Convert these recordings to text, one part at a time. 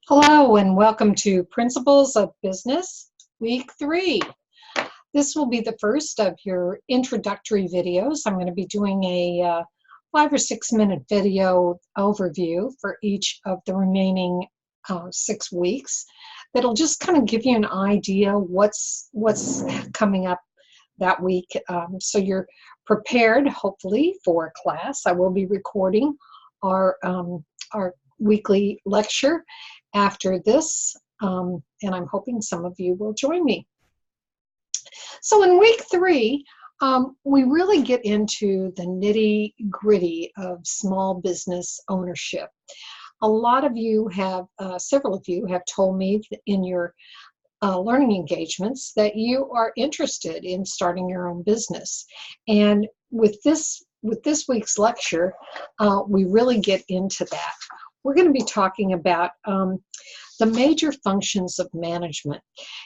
Hello and welcome to Principles of Business, Week 3. This will be the first of your introductory videos. I'm going to be doing a 5 or 6 minute video overview for each of the remaining 6 weeks. That'll just kind of give you an idea what's coming up that week, so you're prepared, hopefully, for class. I will be recording our weekly lecture after this, and I'm hoping some of you will join me. So in week 3, we really get into the nitty-gritty of small business ownership. A lot of you have, several of you have told me in your learning engagements that you are interested in starting your own business. And with this week's lecture, we really get into that. We're going to be talking about the major functions of management.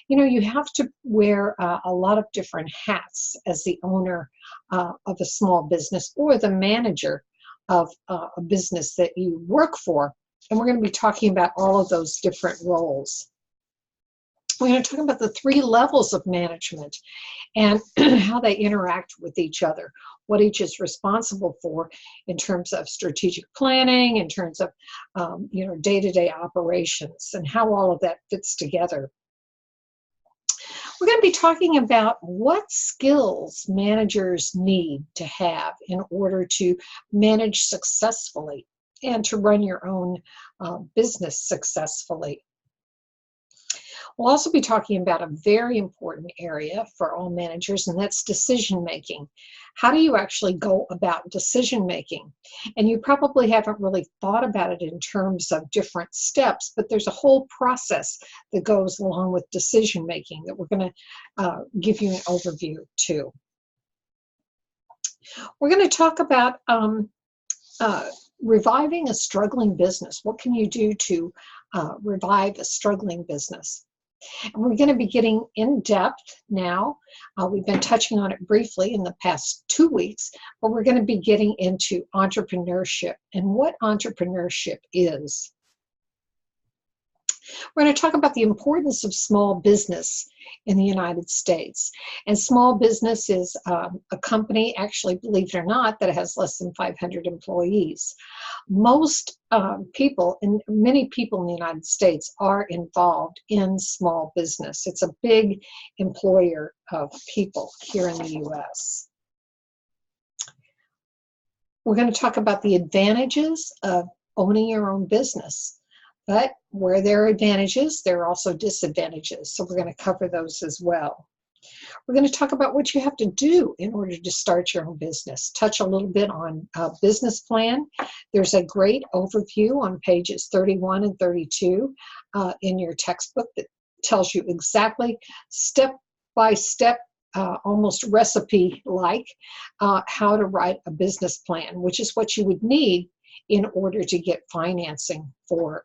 You know, you have to wear a lot of different hats as the owner of a small business or the manager of a business that you work for. And we're going to be talking about all of those different roles. We're going to talk about the 3 levels of management and how they interact with each other, what each is responsible for in terms of strategic planning, in terms of day-to-day operations, and how all of that fits together. We're going to be talking about what skills managers need to have in order to manage successfully and to run your own business successfully. We'll also be talking about a very important area for all managers, and that's decision making. How do you actually go about decision making? And you probably haven't really thought about it in terms of different steps, but there's a whole process that goes along with decision making that we're going to give you an overview to. We're going to talk about reviving a struggling business. What can you do to revive a struggling business? And we're going to be getting in depth now. We've been touching on it briefly in the past 2 weeks, but we're going to be getting into entrepreneurship and what entrepreneurship is. We're going to talk about the importance of small business in the United States. And small business is a company, actually, believe it or not, that has less than 500 employees. Most people, and many people in the United States, are involved in small business. It's a big employer of people here in the U.S. We're going to talk about the advantages of owning your own business. But where there are advantages, there are also disadvantages. So we're going to cover those as well. We're going to talk about what you have to do in order to start your own business. Touch a little bit on a business plan. There's a great overview on pages 31 and 32 in your textbook that tells you exactly step by step, almost recipe-like, how to write a business plan, which is what you would need in order to get financing for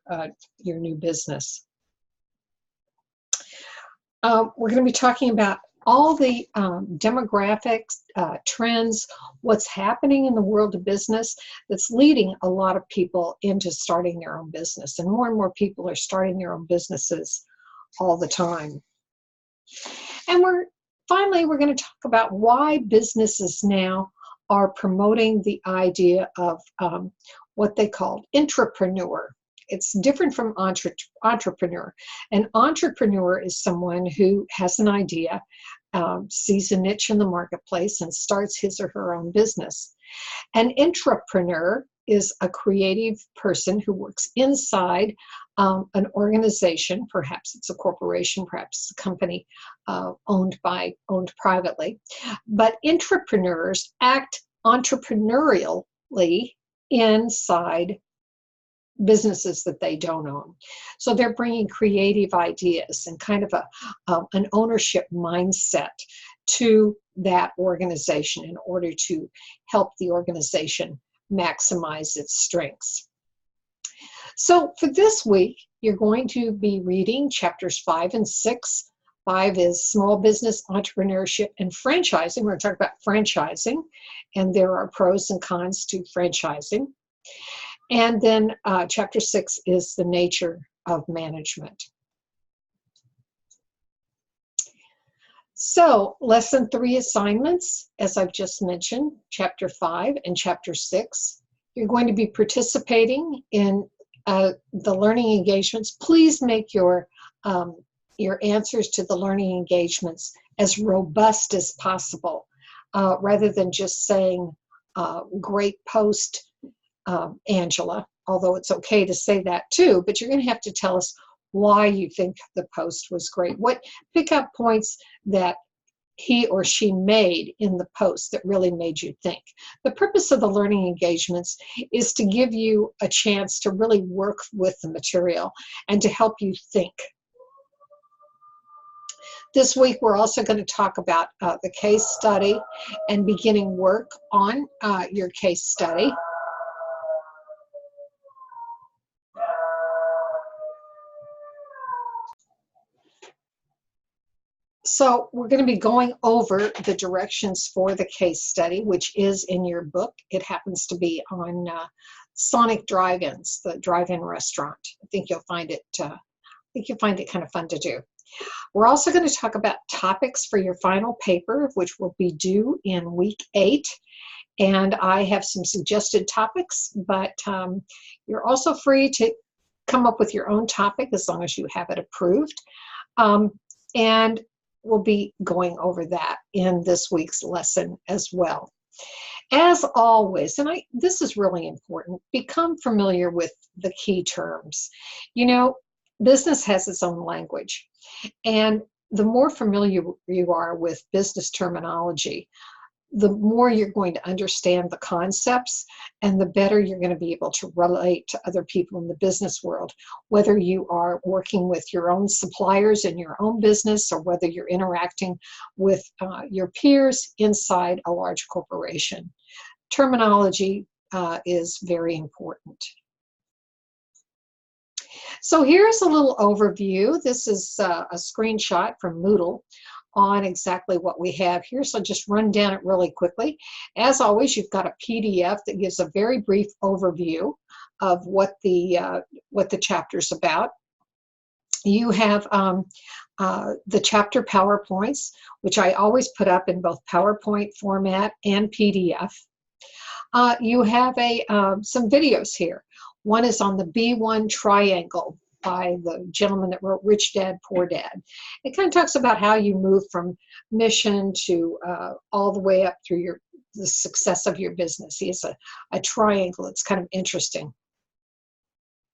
your new business. We're going to be talking about all the demographics, trends, what's happening in the world of business that's leading a lot of people into starting their own business. And more people are starting their own businesses all the time. And finally, we're going to talk about why businesses now are promoting the idea of what they call intrapreneur. It's different from entrepreneur. An entrepreneur is someone who has an idea, sees a niche in the marketplace, and starts his or her own business. An intrapreneur is a creative person who works inside an organization. Perhaps it's a corporation, perhaps it's a company owned privately. But intrapreneurs act entrepreneurially inside businesses that they don't own. So they're bringing creative ideas and kind of an ownership mindset to that organization in order to help the organization maximize its strengths. So for this week, you're going to be reading chapters 5 and 6. 5 is small business, entrepreneurship, and franchising. We're going to talk about franchising, and there are pros and cons to franchising. And then chapter 6 is the nature of management. So, lesson 3 assignments, as I've just mentioned, chapter 5 and chapter 6. You're going to be participating in the learning engagements. Please make your answers to the learning engagements as robust as possible, rather than just saying, great post, Angela, although it's okay to say that too, but you're going to have to tell us why you think the post was great. Pick up points that he or she made in the post that really made you think. The purpose of the learning engagements is to give you a chance to really work with the material and to help you think. This week, we're also going to talk about the case study and beginning work on your case study. So we're going to be going over the directions for the case study, which is in your book. It happens to be on Sonic Drive-Ins, the drive-in restaurant. I think you'll find it kind of fun to do. We're also going to talk about topics for your final paper, which will be due in week 8. And I have some suggested topics, but you're also free to come up with your own topic as long as you have it approved. And we'll be going over that in this week's lesson as well. As always, and this is really important, become familiar with the key terms. You know, business has its own language, and the more familiar you are with business terminology, the more you're going to understand the concepts and the better you're going to be able to relate to other people in the business world, whether you are working with your own suppliers in your own business or whether you're interacting with your peers inside a large corporation. Terminology is very important. So here's a little overview. This is a screenshot from Moodle on exactly what we have here. So just run down it really quickly. As always, you've got a PDF that gives a very brief overview of what the chapter's about. You have the chapter PowerPoints, which I always put up in both PowerPoint format and PDF. You have some videos here. One is on the B1 triangle by the gentleman that wrote Rich Dad, Poor Dad. It kind of talks about how you move from mission to all the way up through the success of your business. He has a triangle. It's kind of interesting.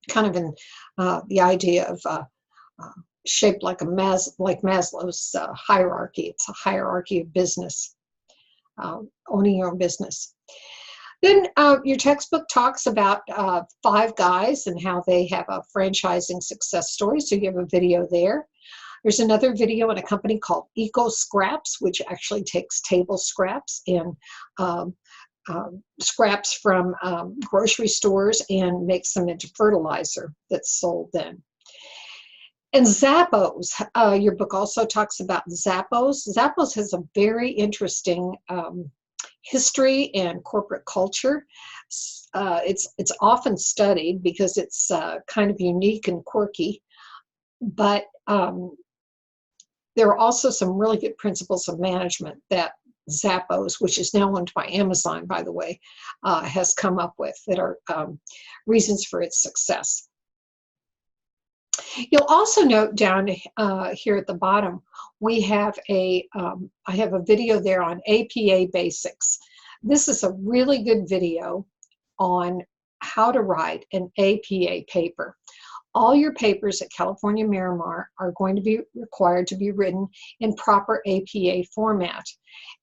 Kind of in the idea of shaped like Maslow's hierarchy. It's a hierarchy of business, owning your own business. Then your textbook talks about 5 guys and how they have a franchising success story. So you have a video there. There's another video in a company called Eco Scraps, which actually takes table scraps and scraps from grocery stores and makes them into fertilizer that's sold then. And Zappos, your book also talks about Zappos. Zappos has a very interesting history and corporate culture. It's often studied because it's kind of unique and quirky, but there are also some really good principles of management that Zappos, which is now owned by Amazon, by the way, has come up with that are reasons for its success. You'll also note down here at the bottom, we have I have a video there on APA basics. This is a really good video on how to write an APA paper. All your papers at California Miramar are going to be required to be written in proper APA format.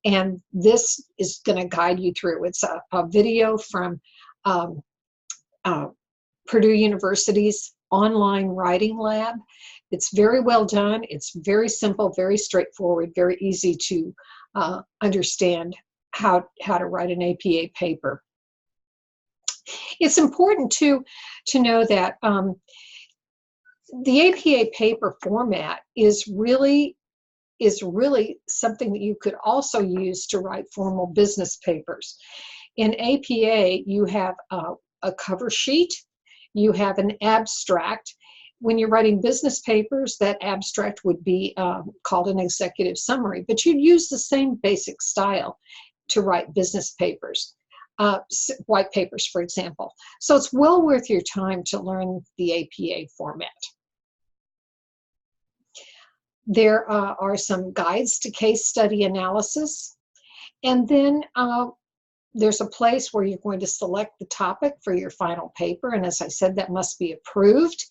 And this is going to guide you through. It's a video from Purdue University's online writing lab. It's very well done. It's very simple, very straightforward, very easy to understand how to write an APA paper. It's important to know that the APA paper format is really something that you could also use to write formal business papers. In APA, you have a cover sheet, you have an abstract, when you're writing business papers, that abstract would be called an executive summary, but you'd use the same basic style to write business papers, white papers, for example. So it's well worth your time to learn the APA format. There are some guides to case study analysis, and then there's a place where you're going to select the topic for your final paper, and as I said, that must be approved.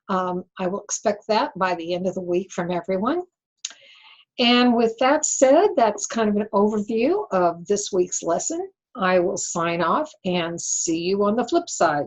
I will expect that by the end of the week from everyone. And with that said, that's kind of an overview of this week's lesson. I will sign off and see you on the flip side.